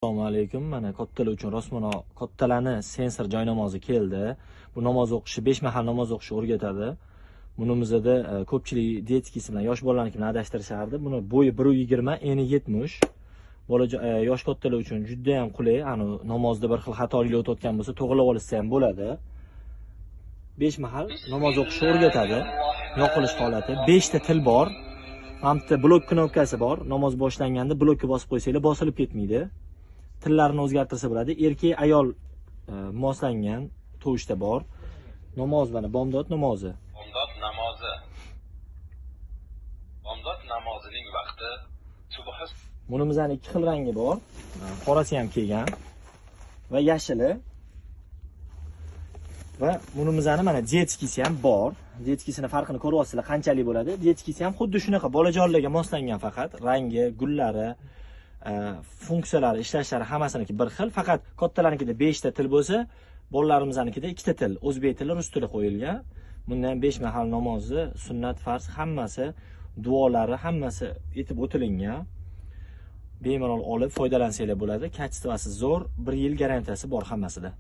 Assalomu alaykum. Mana kattalar uchun rosmana kattalarni sensor joy namozi keldi. Bu namoz o'qishi 5 mahal namoz o'qishni o'rgatadi. Bunimizda ko'pchilik dietikasi bilan yosh bolalarni adashtirishardi. Buni bo'yi 1.20, eni 70. Yosh kattalar uchun juda ham qulay. Ani namozda bir xil xatoliklar o'tayotgan bo'lsa, to'g'rilab olsa ham bo'ladi. 5 mahal namoz o'qishni o'rgatadi. Yoqilish holati, 5 ta til bor. Hamda blok knopkasi bor. Namoz boshlanganda blokka bosib qo'ysanglar, bosilib ketmaydi. Tillarni o'zgartirsa bo'ladi. Erkak, ayol moslangan tovushda bor. Namoz mana bomdod namozi. Bomdod namozi. Bomdod namozining vaqti subhi. Bunimizning ikki xil rangi bor. Qorasi ham kelgan va yashili. Va bunimizning mana detskisi ham bor. Detskisining farqini ko'ryapsizlar, qanchalik bo'ladi. Detskisi ham xuddi shunaqa bolajonlarga moslangan, faqat rangi, gullari, funksiyalari, ishlashlari hammasiniki bir xil. Faqat kattalarnikida 5 ta til bo'lsa, bolalarimizningida 2 ta til, o'zbek tili, rus tili qo'yilgan. Bundan 5 mahal namozi, sunnat, farz hammasi, duolari hammasi etib o'tilingan. Bemalol olib foydalansanglar bo'ladi. Kачествоsi zo'r, 1 yil garantiyasi bor hammasida.